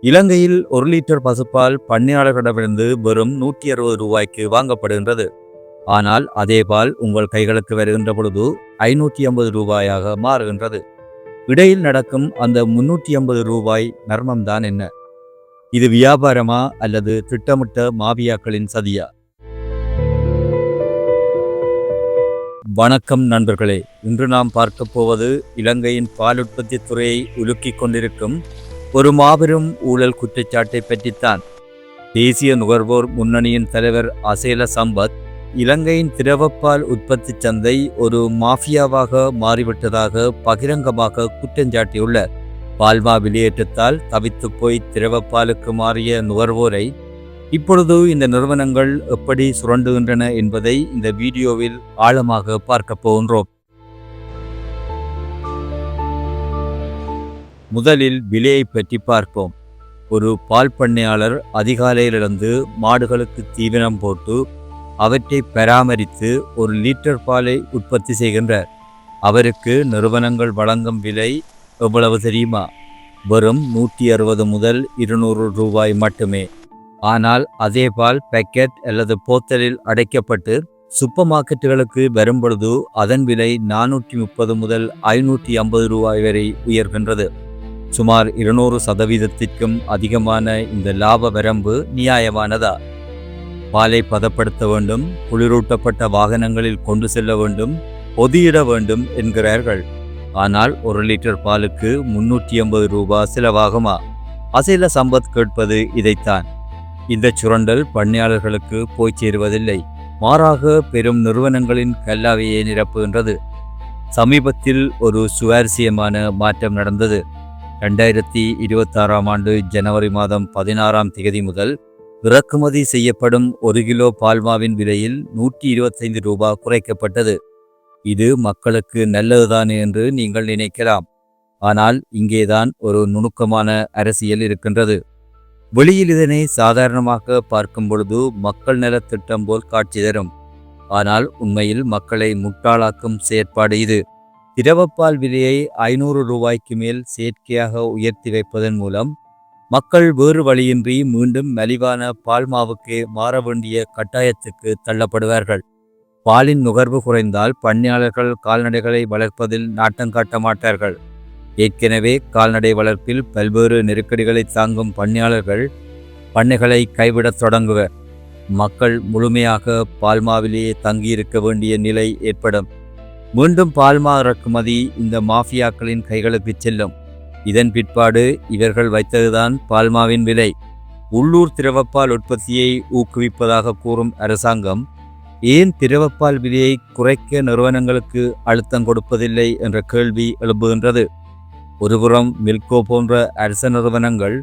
இலங்கையில் 1 லிட்டர் பசுப்பால் பண்ணையாளர்களிடமிருந்து வெறும் 160 ரூபாய்க்கு வாங்கப்படுகின்றது. ஆனால் அதே பால் உங்கள் கைகளுக்கு வருகின்ற பொழுது 550 ரூபாயாக மாறுகின்றது. இடையில் நடக்கும் அந்த 350 ரூபாய் மர்மம்தான் என்ன? இது வியாபாரமா அல்லது திட்டமிட்ட மாபியாக்களின் சதியா? வணக்கம் நண்பர்களே, இன்று நாம் பார்க்க போவது இலங்கையின் பால் உற்பத்தி துறையை உலுக்கிக் கொண்டிருக்கும் ஒரு மாபெரும் ஊழல் குற்றச்சாட்டை பற்றித்தான். தேசிய நுகர்வோர் முன்னணியின் தலைவர் அசேல சம்பத் இலங்கையின் திரவப்பால் உற்பத்தி சந்தை ஒரு மாஃபியாவாக மாறிவிட்டதாக பகிரங்கமாக குற்றஞ்சாட்டியுள்ளார். பால்மா வெளியேற்றத்தால் தவித்து போய் திரவப்பாலுக்கு மாறிய நுகர்வோரை இப்பொழுது இந்த நிறுவனங்கள் எப்படி சுரண்டுகின்றன என்பதை இந்த வீடியோவில் ஆழமாக பார்க்க போகின்றோம். முதலில் விலையை பற்றி பார்ப்போம். ஒரு பால் பண்ணையாளர் அதிகாலையிலிருந்து மாடுகளுக்கு தீவனம் போட்டு அவற்றை பராமரித்து 1 லிட்டர் பாலை உற்பத்தி செய்கின்றார். அவருக்கு நிறுவனங்கள் வழங்கும் விலை எவ்வளவு தெரியுமா? வெறும் 160 முதல் 200 ரூபாய் மட்டுமே. ஆனால் அதே பால் பேக்கெட் அல்லது போத்தலில் அடைக்கப்பட்டு சூப்பர் மார்க்கெட்டுகளுக்கு வரும்பொழுது அதன் விலை 430 முதல் 550 ரூபாய் வரை உயர்கின்றது. சுமார் 200% அதிகமான இந்த லாப வரம்பு நியாயமானதா? பாலை பதப்படுத்த வேண்டும், குளிரூட்டப்பட்ட வாகனங்களில் கொண்டு செல்ல வேண்டும், பொதியிட வேண்டும் என்கிறார்கள். ஆனால் 1 லிட்டர் பாலுக்கு 380 ரூபாய் செலவாகுமா? அசேல சம்பத் கேட்பது இதைத்தான். இந்த சுரண்டல் பண்ணையாளர்களுக்கு போய் சேருவதில்லை, மாறாக பெரும் நிறுவனங்களின் கல்லாவையை நிரப்புகின்றது. சமீபத்தில் ஒரு சுவாரஸ்யமான மாற்றம் நடந்தது. 2026 ஆண்டு ஜனவரி மாதம் 16ஆம் தேதி முதல் இறக்குமதி செய்யப்படும் 1 கிலோ பால்மாவின் விலையில் 125 ரூபாய் குறைக்கப்பட்டது. இது மக்களுக்கு நல்லதுதானே என்று நீங்கள் நினைக்கலாம். ஆனால் இங்கேதான் ஒரு நுணுக்கமான அரசியல் இருக்கின்றது. வெளியில் இதனை சாதாரணமாக பார்க்கும் பொழுது மக்கள் நலத் திட்டம் போல் காட்சி தரும். ஆனால் உண்மையில் மக்களை முட்டாளாக்கும் செயற்பாடு இது. திரவப்பால் விலையை 500 ரூபாய்க்கு மேல் செயற்கையாக உயர்த்தி வைப்பதன் மூலம் மக்கள் வேறு வழியின்றி மீண்டும் மலிவான பால்மாவுக்கு மாற வேண்டிய கட்டாயத்துக்கு தள்ளப்படுவார்கள். பாலின் நுகர்வு குறைந்தால் பண்ணையாளர்கள் கால்நடைகளை வளர்ப்பதில் நாட்டம் காட்ட மாட்டார்கள். ஏற்கனவே கால்நடை வளர்ப்பில் பல்வேறு நெருக்கடிகளை தாங்கும் பண்ணையாளர்கள் பண்ணைகளை கைவிடத் தொடங்குவர். மக்கள் முழுமையாக பால்மாவிலேயே தங்கியிருக்க வேண்டிய நிலை ஏற்படும். மீண்டும் பால்மா இறக்குமதி இந்த மாஃபியாக்களின் கைகளுக்கு செல்லும். இதன் பிற்பாடு இவர்கள் வைத்ததுதான் பால்மாவின் விலை. உள்ளூர் திரவப்பால் உற்பத்தியை ஊக்குவிப்பதாக கூறும் அரசாங்கம் ஏன் திரவப்பால் விலையை குறைக்க நிறுவனங்களுக்கு அழுத்தம் கொடுப்பதில்லை என்ற கேள்வி எழுப்புகின்றது. ஒருபுறம் மில்கோ போன்ற அரச நிறுவனங்கள்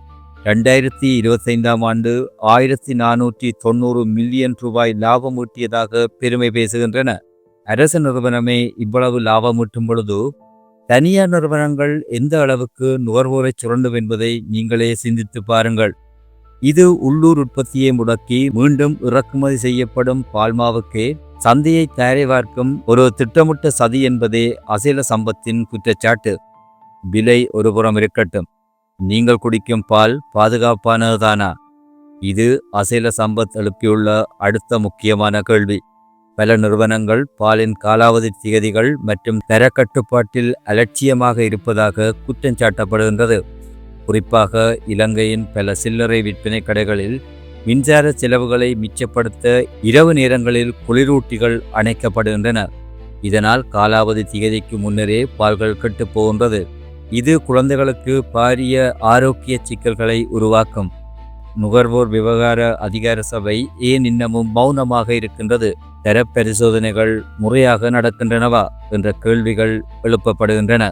2025ஆம் ஆண்டு 1490 மில்லியன் ரூபாய் லாபம் ஈட்டியதாக பெருமை பேசுகின்றன. அரச நிறுவனமே இவ்வளவு லாபம் ஈட்டும் பொழுது தனியார் நிறுவனங்கள் எந்த அளவுக்கு நுகர்வோரை சுரண்டும் என்பதை நீங்களே சிந்தித்து பாருங்கள். இது உள்ளூர் உற்பத்தியை முடக்கி மீண்டும் இறக்குமதி செய்யப்படும் பால்மாவுக்கே சந்தையை தயாரி பார்க்கும் ஒரு திட்டமிட்ட சதி என்பதே அசேல சம்பத்தின் குற்றச்சாட்டு. விலை ஒருபுறம் இருக்கட்டும், நீங்கள் குடிக்கும் பால் பாதுகாப்பானதுதானா? இது அசேல சம்பத் எழுப்பியுள்ள அடுத்த முக்கியமான கேள்வி. பல நிறுவனங்கள் பாலின் காலாவதி திகதிகள் மற்றும் தர கட்டுப்பாட்டில் அலட்சியமாக இருப்பதாக குற்றம் சாட்டப்படுகின்றது. குறிப்பாக இலங்கையின் பல சில்லறை விற்பனை கடைகளில் மின்சார செலவுகளை மிச்சப்படுத்த இரவு நேரங்களில் குளிரூட்டிகள் அணைக்கப்படுகின்றன. இதனால் காலாவதி திகதிக்கு முன்னரே பால்கள் கெட்டு போகின்றது. இது குழந்தைகளுக்கு பாரிய ஆரோக்கிய சிக்கல்களை உருவாக்கும். நுகர்வோர் விவகார அதிகார சபை ஏன் இன்னமும் மௌனமாக இருக்கின்றது? தர பரிசோதனைகள் முறையாக நடக்கின்றனவா என்ற கேள்விகள் எழுப்பப்படுகின்றன.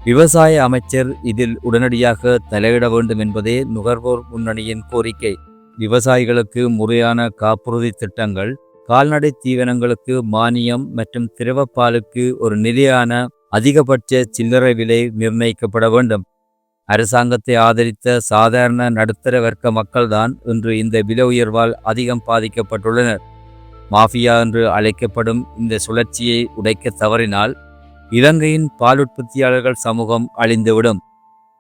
விவசாய அமைச்சர் இதில் உடனடியாக தலையிட வேண்டும் என்பதே நுகர்வோர் முன்னணியின் கோரிக்கை. விவசாயிகளுக்கு முறையான காப்புறுதி திட்டங்கள், கால்நடை தீவனங்களுக்கு மானியம் மற்றும் திரவப்பாலுக்கு ஒரு நிலையான அதிகபட்ச சில்லறை விலை நிர்ணயிக்கப்பட வேண்டும். அரசாங்கத்தை ஆதரித்த சாதாரண நடுத்தர வர்க்க மக்கள்தான் இன்று இந்த விலை உயர்வால் அதிகம் பாதிக்கப்பட்டுள்ளனர். மாஃபியா என்று அழைக்கப்படும் இந்த சுழற்சியை உடைக்க தவறினால் இலங்கையின் பால் உற்பத்தியாளர்கள் சமூகம் அழிந்துவிடும்.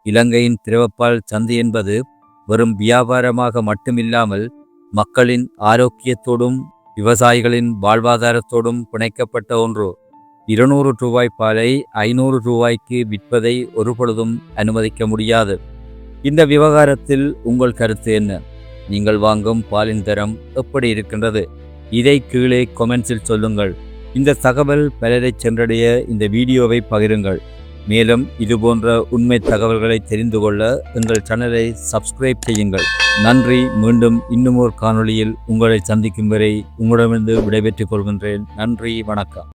இலங்கையின் திரவப்பால் சந்தை என்பது வெறும் வியாபாரமாக மட்டுமில்லாமல் மக்களின் ஆரோக்கியத்தோடும் விவசாயிகளின் வாழ்வாதாரத்தோடும் பிணைக்கப்பட்ட ஒன்று. 200 ரூபாய் பாலை 500 ரூபாய்க்கு விற்பதை ஒருபொழுதும் அனுமதிக்க முடியாது. இந்த விவகாரத்தில் உங்கள் கருத்து என்ன? நீங்கள் வாங்கும் பாலின் தரம் எப்படி இருக்கின்றது? இதை கீழே கொமெண்ட்ஸில் சொல்லுங்கள். இந்த தகவல் பலரை சென்றடைய இந்த வீடியோவை பகிருங்கள். மேலும் இதுபோன்ற உண்மை தகவல்களை தெரிந்து கொள்ள எங்கள் சேனலை சப்ஸ்கிரைப் செய்யுங்கள். நன்றி. மீண்டும் இன்னும் ஒரு காணொளியில் உங்களை சந்திக்கும் வரை உங்களிடமிருந்து விடைபெற்றுக் கொள்கின்றேன். நன்றி, வணக்கம்.